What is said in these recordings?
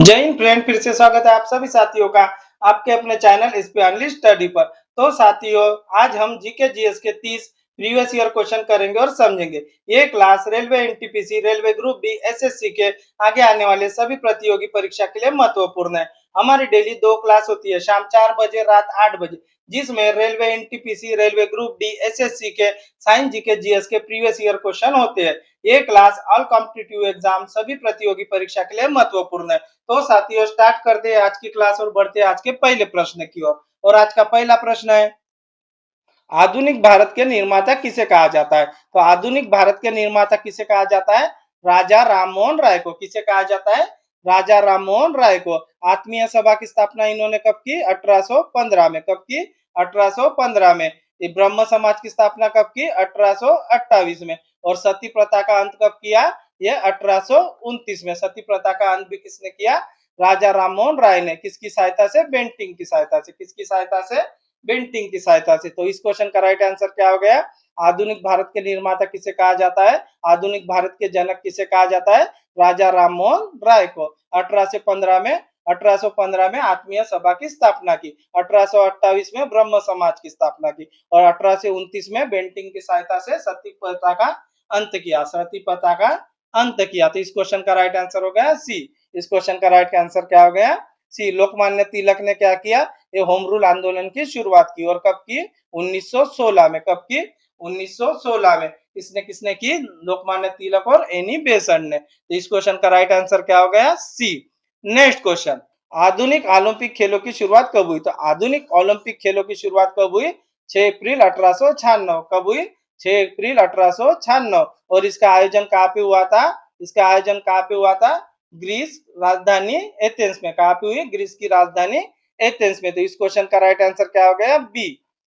जय हिंद फ्रेंड, फिर से स्वागत है आप सभी साथियों का आपके अपने चैनल स्पेनली स्टडी पर। तो साथियों, आज हम जीके जीएस के 30 प्रीवियस ईयर क्वेश्चन करेंगे और समझेंगे। ये class railway NTPC, railway group D, SSC के आगे आने वाले सभी प्रतियोगी परीक्षा के लिए महत्वपूर्ण है। हमारी डेली 2 क्लास होती है, शाम 4 बजे, रात 8 बजे, जिसमें railway NTPC, railway group D, SSC के साइंस, जीके जीएस के प्रीवियस ईयर क्वेश्चन होते हैं। ये क्लास ऑल कॉम्पिटिटिव एग्जाम, सभी प्रतियोगी परीक्षा के लिए महत्वपूर्ण है। तो साथियों, स्टार्ट करते हैं आज की क्लास और बढ़ते हैं आज के पहले प्रश्न की ओर। और आज का पहला प्रश्न है, आधुनिक भारत के निर्माता किसे कहा जाता है? तो आधुनिक भारत के निर्माता किसे कहा जाता है? राजा राममोहन राय को। किसे कहा जाता है? राजा राममोहन राय को। आत्मीय सभा की स्थापना इन्होंने कब की? 1815 में। कब की? 1815 में। ये ब्रह्म समाज की स्थापना कब की? 1828 में। और सती प्रथा का अंत कब किया? ये 1829 में। सती प्रथा का अंत भी किसने किया? राजा राममोहन राय ने। किसकी सहायता से? बेंटिंग की सहायता से। किसकी सहायता से? बेंटिंग की सहायता से। तो इस क्वेश्चन का राइट आंसर क्या हो गया? आधुनिक भारत के निर्माता किसे कहा जाता है? आधुनिक भारत के जनक किसे कहा जाता है? राजा राममोहन राय को। 1815 में आत्मीय सभा की स्थापना की, 1828 में ब्रह्म समाज की स्थापना की और 1829 में बेंटिंग की सहायता से सती प्रथा का अंत किया। सती प्रथा का अंत किया। तो इस क्वेश्चन का राइट आंसर हो गया सी। इस क्वेश्चन का राइट आंसर क्या हो गया? सी। लोकमान्य तिलक ने क्या किया? ये होम रूल आंदोलन की शुरुआत की। और कब की? 1916 में। कब की? 1916 में। किसने किसने की? लोकमान्य तिलक और एनी बेसेंट ने। तो इस क्वेश्चन का राइट आंसर क्या हो गया? सी। नेक्स्ट क्वेश्चन, आधुनिक ओलंपिक खेलों की शुरुआत कब हुई? तो आधुनिक ओलंपिक खेलों की शुरुआत कब हुई? 6 अप्रैल 1896। कब हुई? 6 अप्रैल 1896। और इसका आयोजन कहाँ पे हुआ था? इसका आयोजन कहाँ पे हुआ था? ग्रीस राजधानी एथेंस में। कहाँ पे हुई? ग्रीस की राजधानी एथेंस में। तो इस क्वेश्चन का राइट आंसर क्या हो गया? बी।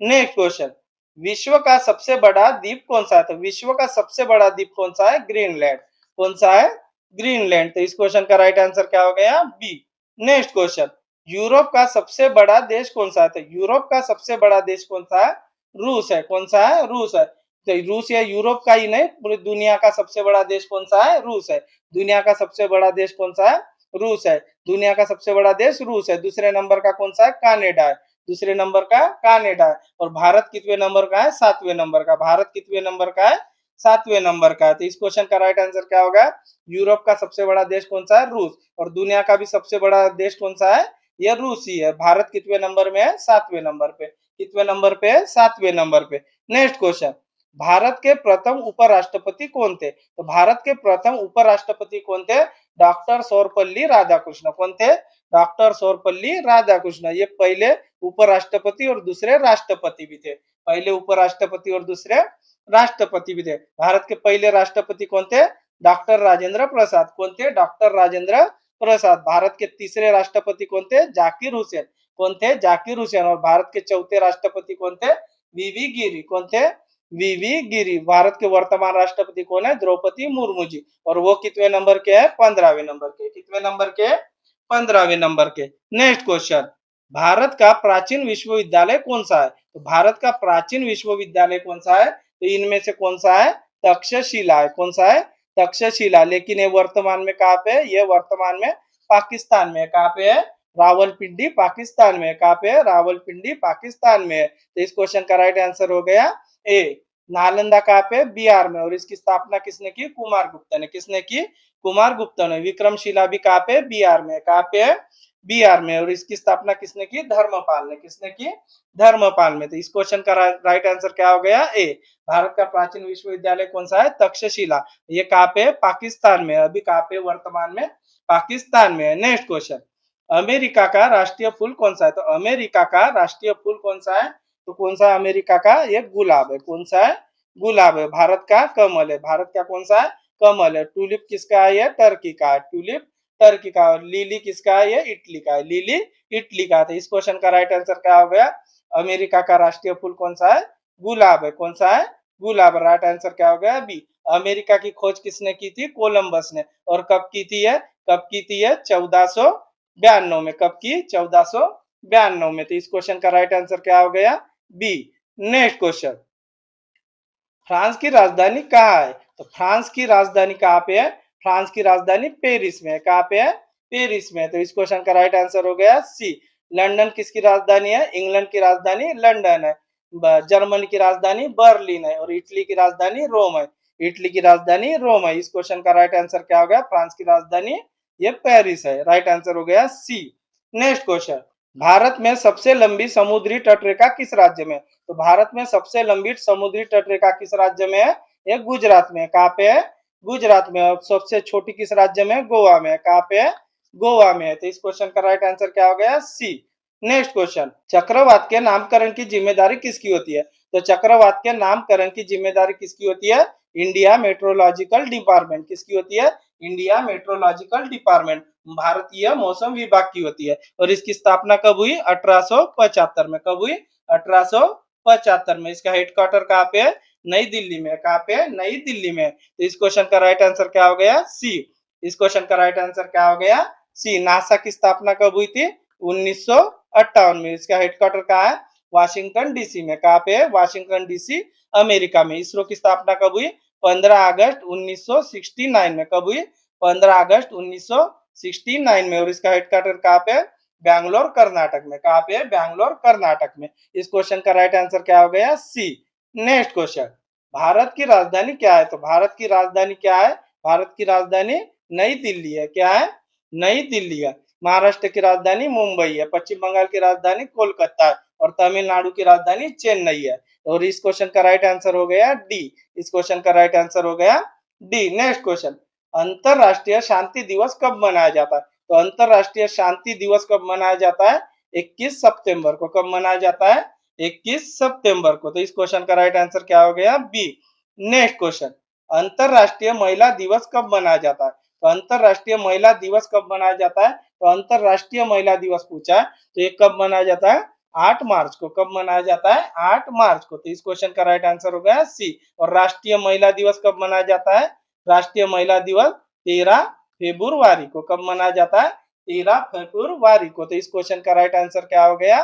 नेक्स्ट क्वेश्चन, विश्व का सबसे बड़ा द्वीप कौन सा है? तो विश्व का सबसे बड़ा द्वीप कौन सा है? ग्रीनलैंड। कौन सा है? ग्रीनलैंड। तो इस क्वेश्चन का राइट आंसर क्या हो गया? बी। नेक्स्ट क्वेश्चन, यूरोप का सबसे बड़ा देश कौन सा है? तो यूरोप का सबसे बड़ा देश कौन सा है? रूस है। कौन सा है? रूस है। तो रूस या यूरोप का ही नहीं, पूरी दुनिया का सबसे बड़ा देश कौन सा है? रूस है। दुनिया का सबसे बड़ा देश कौन सा है? रूस है। दुनिया का सबसे बड़ा देश रूस है। दूसरे नंबर का कौन सा है? कनाडा है। दूसरे नंबर का कनाडा है। और भारत कितवें नंबर का है? 7वें नंबर का। भारत कितवें नंबर का है? 7वें नंबर का है। तो इस क्वेश्चन का राइट आंसर क्या होगा? यूरोप का सबसे बड़ा देश कौन सा है? रूस। और दुनिया का भी सबसे बड़ा देश कौन सा है? यह रूस ही है। भारत कितवें नंबर में है? 7वें नंबर पे। कितवें नंबर पे है? 7वें नंबर पे। नेक्स्ट क्वेश्चन, भारत के प्रथम उपराष्ट्रपति कौन थे? तो भारत के प्रथम उपराष्ट्रपति कौन थे? डॉक्टर सर्वपल्ली राधाकृष्ण। कौन थे? डॉक्टर सर्वपल्ली राधाकृष्ण। ये पहले उपराष्ट्रपति और दूसरे राष्ट्रपति भी थे। पहले उपराष्ट्रपति और दूसरे राष्ट्रपति भी थे। भारत के पहले राष्ट्रपति कौन थे? डॉक्टर राजेंद्र प्रसाद। कौन थे? डॉक्टर राजेंद्र प्रसाद। भारत के तीसरे राष्ट्रपति कौन थे? जाकिर हुसैन। कौन थे? जाकिर हुसैन। और भारत के चौथे राष्ट्रपति कौन थे? वीवी गिरी। कौन थे? वीवी गिरी। भारत के वर्तमान राष्ट्रपति कौन है? द्रौपदी मुर्मू जी। और वो कितने नंबर के हैं? 15वें नंबर के। कितने नंबर के? 15वें नंबर के। नेक्स्ट क्वेश्चन, भारत का प्राचीन विश्वविद्यालय कौन सा है? तो भारत का प्राचीन विश्वविद्यालय कौन सा है? तो इनमें से कौन सा है? तक्षशिला है। कौन सा है? तक्षशिला। लेकिन ये वर्तमान में कहाँ पे है? ये वर्तमान में पाकिस्तान में है। कहाँ पे है? रावलपिंडी पाकिस्तान में है। कहाँ पे है? रावलपिंडी पाकिस्तान में है। तो इस क्वेश्चन का राइट आंसर हो गया ए। नालंदा कहाँ पे? बिहार में। और इसकी स्थापना किसने की? कुमार गुप्ता ने। किसने की? कुमार गुप्ता ने। विक्रमशिला भी कहाँ पे? बिहार में। कहाँ पे है? बिहार में। और इसकी स्थापना किसने की? धर्मपाल ने। किसने की? धर्मपाल में। तो इस क्वेश्चन का राइट आंसर क्या हो गया? ए। भारत का प्राचीन विश्वविद्यालय कौन सा है? तक्षशिला। ये कहाँ पे है? पाकिस्तान में। अभी कहाँ पे? वर्तमान में पाकिस्तान में है। नेक्स्ट क्वेश्चन, अमेरिका का राष्ट्रीय फूल कौन सा है? तो अमेरिका का राष्ट्रीय फूल कौन सा है? तो कौन सा है अमेरिका का? ये गुलाब है। कौन सा है? गुलाब है। भारत का कमल है। भारत का कौन सा है? कमल है। टूलिप किसका है? ये टर्की का है। टूलिप टर्की का। और लिली किसका है? ये इटली का है। लिली इटली का। तो इस क्वेश्चन का राइट आंसर क्या हो गया? अमेरिका का राष्ट्रीय फूल कौन सा है? गुलाब है। कौन सा है? गुलाब। राइट आंसर क्या हो गया? बी। अमेरिका की खोज किसने की थी? कोलंबस ने। और कब की थी है? कब की थी है? 1492 में। कब की? 1492 में। तो इस क्वेश्चन का राइट आंसर क्या हो गया? बी। नेक्स्ट क्वेश्चन, फ्रांस की राजधानी कहाँ है? तो फ्रांस की राजधानी कहाँ पे है? फ्रांस की राजधानी पेरिस में है। कहाँ पे है? पेरिस में। तो इस क्वेश्चन का राइट आंसर हो गया सी। लंदन किसकी राजधानी है? इंग्लैंड की राजधानी लंदन है। जर्मनी की राजधानी बर्लिन है और इटली की राजधानी रोम है। इटली की राजधानी रोम है। इस क्वेश्चन का राइट आंसर क्या हो गया? फ्रांस की राजधानी ये पेरिस है। राइट आंसर हो गया सी। नेक्स्ट क्वेश्चन, भारत में सबसे लंबी समुद्री तटरेखा किस राज्य में? तो भारत में सबसे लंबी समुद्री तटरेखा किस राज्य में है? ये गुजरात में। कहाँ पे है? गुजरात में। और सबसे छोटी किस राज्य में? गोवा में। कहाँ पे है? गोवा में। तो इस क्वेश्चन का राइट आंसर क्या हो गया? सी। नेक्स्ट क्वेश्चन, चक्रवात के नामकरण की जिम्मेदारी किसकी होती है? तो चक्रवात के नामकरण की जिम्मेदारी किसकी होती है? India meteorological department. किसकी होती है? इंडिया मेट्रोलॉजिकल डिपार्टमेंट, भारतीय मौसम विभाग की होती है। और इसकी स्थापना कब हुई? 1875 में। कब हुई? 1875 में। इसका हेडक्वार्टर कहाँ पे है? नई दिल्ली में। कहाँ पे है? नई दिल्ली में। तो इस क्वेश्चन का राइट आंसर क्या हो गया? सी। इस क्वेश्चन का राइट आंसर क्या हो गया? सी। नासा की स्थापना कब हुई थी? 1958 में। इसका हेडक्वार्टर कहाँ है? वाशिंगटन डीसी में। कहाँ पे है? वाशिंगटन डीसी, अमेरिका में। इसरो की स्थापना कब हुई? 15 अगस्त 1969 में। कब हुई? 15 अगस्त 1969 में। और इसका हेडक्वार्टर कहाँ पे है? बैंगलोर कर्नाटक में। कहाँ पे है? बैंगलोर कर्नाटक में। इस क्वेश्चन का राइट आंसर क्या हो गया? सी। नेक्स्ट क्वेश्चन, भारत की राजधानी क्या है? तो भारत की राजधानी क्या है? भारत की राजधानी नई दिल्ली है। क्या है? नई दिल्ली है। महाराष्ट्र की राजधानी मुंबई है। पश्चिम बंगाल की राजधानी कोलकाता है और तमिलनाडु की राजधानी चेन्नई है। और इस क्वेश्चन का राइट आंसर हो गया डी। इस क्वेश्चन का राइट आंसर हो गया डी। नेक्स्ट क्वेश्चन, अंतरराष्ट्रीय शांति दिवस कब मनाया जाता है? तो अंतरराष्ट्रीय शांति दिवस कब मनाया जाता है? 21 सितंबर को। कब मनाया जाता है? 21 सितंबर को। तो इस क्वेश्चन का राइट आंसर क्या हो गया? बी। नेक्स्ट क्वेश्चन, अंतरराष्ट्रीय महिला दिवस कब मनाया जाता है? तो अंतरराष्ट्रीय महिला दिवस कब मनाया जाता है? तो अंतरराष्ट्रीय महिला दिवस पूछा है, तो ये कब मनाया जाता है? 8 मार्च को। कब मनाया जाता है? 8 मार्च को। तो इस क्वेश्चन का राइट आंसर हो गया सी। और राष्ट्रीय महिला दिवस कब मनाया जाता है? राष्ट्रीय महिला दिवस 13 फरवरी को। कब मनाया जाता है? 13 फरवरी को। तो इस क्वेश्चन का राइट आंसर क्या हो गया?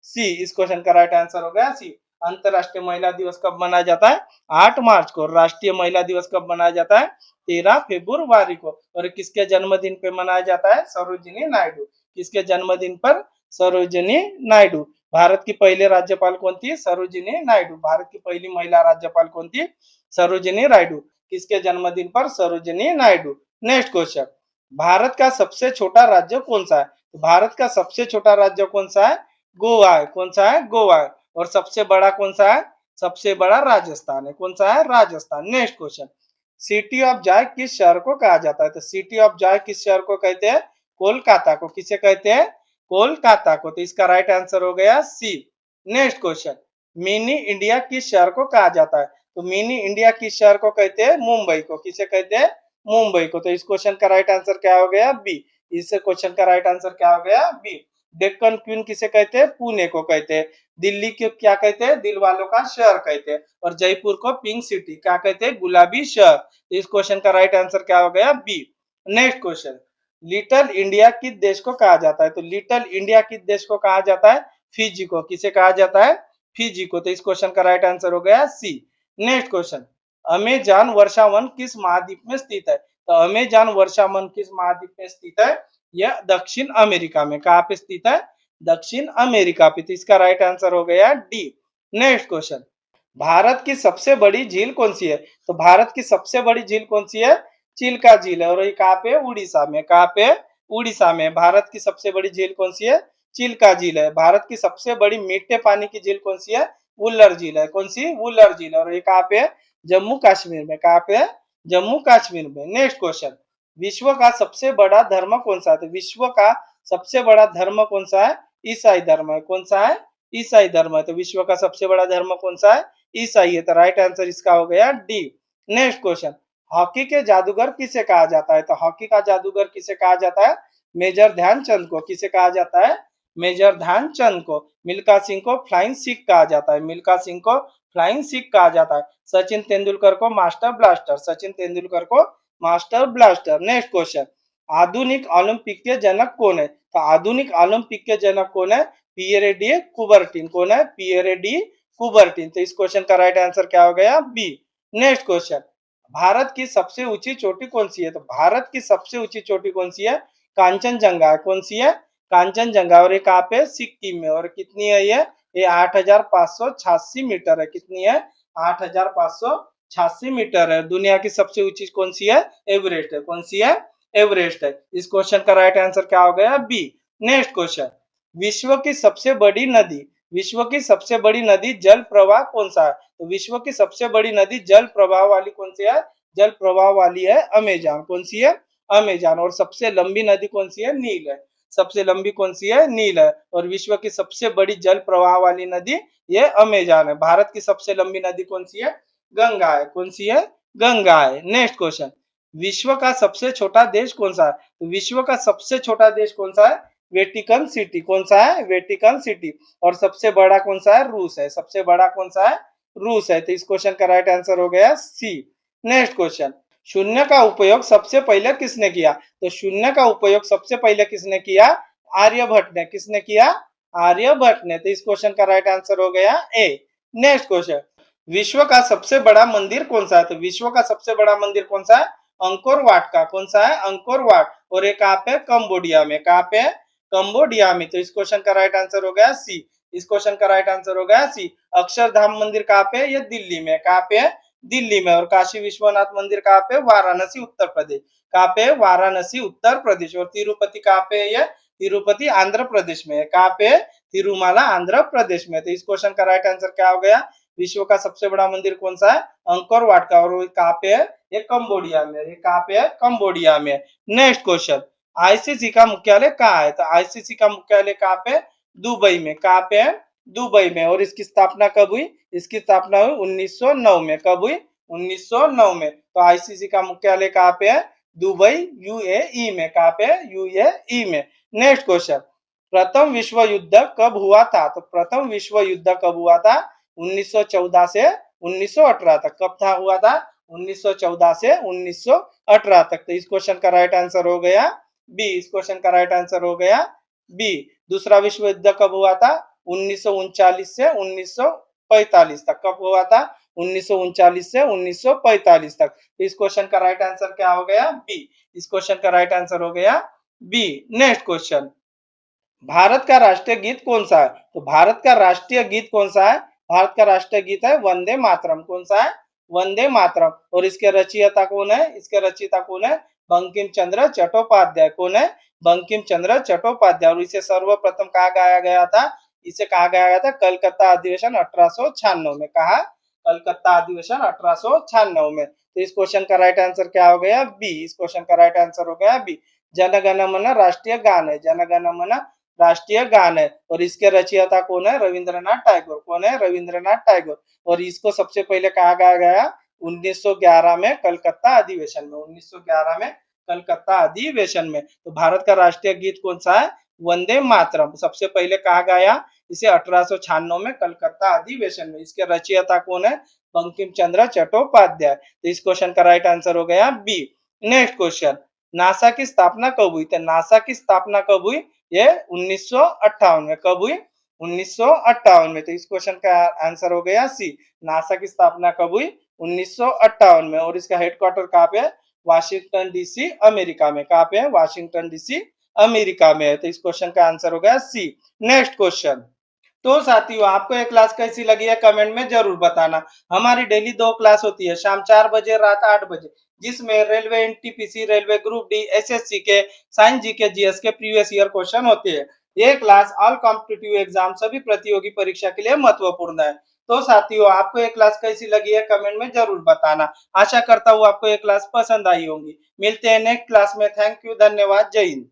सी। इस क्वेश्चन का राइट आंसर हो गया सी। अंतरराष्ट्रीय महिला दिवस कब मनाया जाता है? 8 मार्च को। राष्ट्रीय महिला दिवस कब मनाया जाता है? 13 फरवरी को। और किसके जन्मदिन पे मनाया जाता है? सरोजिनी नायडू। किसके जन्मदिन पर? सरोजिनी नायडू। भारत की पहले राज्यपाल कौन थी? सरोजिनी नायडू। भारत की पहली महिला राज्यपाल कौन थी? सरोजिनी नायडू। किसके जन्मदिन पर? सरोजिनी नायडू। नेक्स्ट क्वेश्चन, भारत का सबसे छोटा राज्य कौन सा है? तो भारत का सबसे छोटा राज्य कौन सा है? गोवा है। कौन सा है? गोवा है। और सबसे बड़ा कौन सा है? सबसे बड़ा राजस्थान है। कौन सा है? Rajasthan. Next question, city of Joy किस शहर को कहा जाता है? तो सिटी ऑफ जॉय किस शहर को कहते हैं? कोलकाता को। किसे कहते हैं? कोलकाता को। तो इसका राइट आंसर हो गया सी। नेक्स्ट क्वेश्चन, मिनी इंडिया किस शहर को कहा जाता है? तो मिनी इंडिया किस शहर को कहते हैं? मुंबई को। किसे कहते हैं? मुंबई को। तो इस क्वेश्चन का राइट आंसर क्या हो गया? बी। इस क्वेश्चन का राइट आंसर क्या हो गया? बी। डेक्कन क्वीन किसे कहते हैं? पुणे को कहते हैं। दिल्ली को क्या कहते हैं? दिल वालों का शहर कहते हैं। और जयपुर को पिंक सिटी क्या कहते हैं? गुलाबी शहर। तो इस क्वेश्चन का राइट आंसर क्या हो गया? B. Next question, little India किस देश को कहा जाता है? तो लिटिल इंडिया किस देश को कहा जाता है? फिजी को। किसे कहा जाता है? फिजी को। तो इस क्वेश्चन का राइट आंसर हो गया सी। नेक्स्ट क्वेश्चन, अमेजन वर्षावन किस महाद्वीप में स्थित है? तो अमेजन वर्षावन किस महाद्वीप में स्थित है? यह दक्षिण अमेरिका में। कहाँ पे स्थित है? दक्षिण अमेरिका पे। तो इसका राइट आंसर हो गया डी। नेक्स्ट क्वेश्चन, भारत की सबसे बड़ी झील कौन सी है? तो भारत की सबसे बड़ी झील कौन सी है? चिल्का झील है। और ये कहाँ पे? उड़ीसा में। कहाँ पे? उड़ीसा में। भारत की सबसे बड़ी झील कौन सी है? चिल्का झील है। भारत की सबसे बड़ी मीठे पानी की झील कौन सी है? वुल्लर झील है। कौन सी? वुल्लर झील। और ये कहाँ पे है? जम्मू कश्मीर में। कहाँ पे है? जम्मू कश्मीर में। नेक्स्ट क्वेश्चन, विश्व का सबसे बड़ा धर्म कौन सा है? तो विश्व का सबसे बड़ा धर्म कौन सा है? ईसाई धर्म है। कौन सा है? ईसाई धर्म है। तो विश्व का सबसे बड़ा धर्म कौन सा है? ईसाई है। तो राइट आंसर इसका हो गया डी। नेक्स्ट क्वेश्चन, हॉकी के जादूगर किसे कहा जाता है? तो हॉकी का जादूगर किसे कहा जाता है? मेजर ध्यानचंद को। किसे कहा जाता है? मेजर ध्यानचंद को। मिल्खा सिंह को फ्लाइंग सिख कहा जाता है। मिल्खा सिंह को फ्लाइंग सिख कहा जाता है। सचिन तेंदुलकर को मास्टर ब्लास्टर। सचिन तेंदुलकर को मास्टर ब्लास्टर। नेक्स्ट क्वेश्चन, आधुनिक ओलंपिक के जनक कौन है? तो आधुनिक ओलंपिक के जनक कौन है? Pierre de Coubertin. कौन है? Pierre de Coubertin. तो इस क्वेश्चन का राइट आंसर क्या हो गया? बी। नेक्स्ट क्वेश्चन, भारत की सबसे ऊंची चोटी कौन सी है? तो भारत की सबसे ऊंची चोटी कौन सी है? कांचनजंगा है, कौन सी है? कांचनजंगा। और ये कहाँ पे? सिक्किम में। और कितनी है ये 8,586 मीटर है। कितनी है? 8,586 मीटर है। दुनिया की सबसे ऊंची कौन सी है? एवरेस्ट है। कौन सी है? एवरेस्ट है। इस क्वेश्चन का राइट आंसर क्या हो गया? बी। नेक्स्ट क्वेश्चन, विश्व की सबसे बड़ी नदी, विश्व की सबसे बड़ी नदी जल प्रवाह कौन सा है? तो विश्व की सबसे बड़ी नदी जल प्रवाह वाली कौन सी है? जल प्रवाह वाली है अमेजन। कौन सी है? अमेजन। और सबसे लंबी नदी कौन सी है? नील है। सबसे लंबी कौन सी है? नील है। और विश्व की सबसे बड़ी जल प्रवाह वाली नदी ये अमेजन है। भारत की सबसे लंबी नदी कौन सी है? गंगा है। कौन सी है? गंगा है। नेक्स्ट क्वेश्चन, विश्व का सबसे छोटा देश कौन सा है? तो विश्व का सबसे छोटा देश कौन सा है? Vatican city. कौन सा है? Vatican city. और सबसे बड़ा कौन सा है? रूस है। सबसे बड़ा कौन सा है? रूस है। तो इस क्वेश्चन का राइट आंसर हो गया सी। नेक्स्ट क्वेश्चन, शून्य का उपयोग सबसे पहले किसने किया? तो शून्य का उपयोग सबसे पहले किसने किया? आर्यभट्ट ने। किसने किया? आर्यभट्ट ने। तो इस क्वेश्चन का राइट आंसर हो गया ए। नेक्स्ट क्वेश्चन, विश्व का सबसे बड़ा मंदिर कौन सा है? तो विश्व का सबसे बड़ा मंदिर कौन सा है? अंकोर वाट का। कौन सा है? Angkor Wat. और ये कहाँ पे? कंबोडिया में। कहाँ पे? कंबोडिया में। तो इस क्वेश्चन का राइट आंसर हो गया सी। इस क्वेश्चन का राइट आंसर हो गया सी। अक्षरधाम मंदिर कहाँ पे? ये दिल्ली में। कहाँ पे? दिल्ली में। और काशी विश्वनाथ मंदिर कहाँ पे? वाराणसी उत्तर प्रदेश। कहाँ पे? वाराणसी उत्तर प्रदेश। और तिरुपति कहाँ पे? ये तिरुपति आंध्र प्रदेश में है। कहाँ पे? तिरुमाला आंध्र प्रदेश में। तो इस क्वेश्चन का राइट आंसर क्या हो गया? विश्व का सबसे बड़ा मंदिर कौन सा है? अंकोर वाट का। और कहाँ पे है? ये कंबोडिया में। ये कहाँ पे है? कंबोडिया में। नेक्स्ट क्वेश्चन, आईसीसी का मुख्यालय कहाँ है? तो आईसीसी का मुख्यालय कहाँ पे? दुबई में। कहाँ पे है? दुबई में। और इसकी स्थापना कब हुई? इसकी स्थापना हुई 1909 में। कब हुई? 1909 में। तो आईसीसी का मुख्यालय कहाँ पे है? दुबई, यूएई में। कहाँ पे है? यूएई में। नेक्स्ट क्वेश्चन, प्रथम विश्व युद्ध कब हुआ था? तो प्रथम विश्व युद्ध कब हुआ था? 1914 से 1918 तक। कब था हुआ था? 1914 से 1918 तक। तो इस क्वेश्चन का राइट आंसर हो गया बी। इस क्वेश्चन का राइट आंसर हो गया बी। दूसरा विश्व युद्ध कब हुआ था? 1939 से 1945 तक। कब हुआ था? 1939 से 1945 तक। तो इस क्वेश्चन का राइट आंसर क्या हो गया? बी। इस क्वेश्चन का राइट आंसर हो गया बी। नेक्स्ट क्वेश्चन, भारत का राष्ट्रीय गीत कौन सा है? तो भारत का राष्ट्रीय गीत कौन सा है? भारत का राष्ट्रीय गीत है वंदे मातरम। कौन सा है? वंदे मातरम। और इसके रचयिता कौन है? इसके रचयिता कौन है? बंकिम चंद्र चट्टोपाध्याय। कौन है? बंकिम चंद्र चट्टोपाध्याय। और इसे सर्वप्रथम कहाँ गाया गया था? इसे कहा गया गया था? कलकत्ता अधिवेशन 1896 में। कहा? कलकत्ता अधिवेशन 1896 में। तो इस क्वेश्चन का राइट आंसर क्या हो गया? बी। इस क्वेश्चन का राइट आंसर हो गया बी। जन गण मन राष्ट्रीय गान है। जन गण मन राष्ट्रीय गान है। और इसके रचयिता कौन है? रविंद्रनाथ टैगोर। कौन है? रविंद्रनाथ टैगोर। और इसको सबसे पहले कहा गया 1911 में कलकत्ता अधिवेशन में। 1911 में कलकत्ता अधिवेशन में। तो भारत का राष्ट्रीय गीत कौन सा है? वंदे मातरम। सबसे पहले कहा गया इसे 1896 में कलकत्ता अधिवेशन में। इसके रचयिता कौन है? बंकिम चंद्र चट्टोपाध्याय। तो इस क्वेश्चन का राइट आंसर हो गया बी। नेक्स्ट क्वेश्चन, नासा की स्थापना कब हुई? तो नासा की स्थापना कब हुई? ये 1958 में। कब हुई? 1958 में। तो इस क्वेश्चन का आंसर हो गया सी। नासा की स्थापना कब हुई? 1958 में। और इसका हेडक्वार्टर कहाँ पे है? वाशिंगटन डीसी अमेरिका में। कहाँ पे है? वाशिंगटन डीसी अमेरिका में है। तो इस क्वेश्चन का आंसर हो गया सी। नेक्स्ट क्वेश्चन, तो साथियों आपको ये क्लास कैसी लगी है कमेंट में जरूर बताना। हमारी डेली 2 क्लास होती है, शाम 4 बजे, रात 8 बजे, जिसमें railway NTPC, railway group D, SSC के, साइंस जीके, जीएस के प्रीवियस ईयर क्वेश्चन होते हैं। ये क्लास ऑल कॉम्पिटिटिव एग्जाम सभी प्रतियोगी परीक्षा के लिए महत्वपूर्ण है। तो साथियों आपको ये क्लास कैसी लगी है कमेंट में जरूर बताना। आशा करता हूँ आपको ये क्लास पसंद आई होगी। मिलते हैं नेक्स्ट क्लास में। थैंक यू, धन्यवाद, जय हिंद।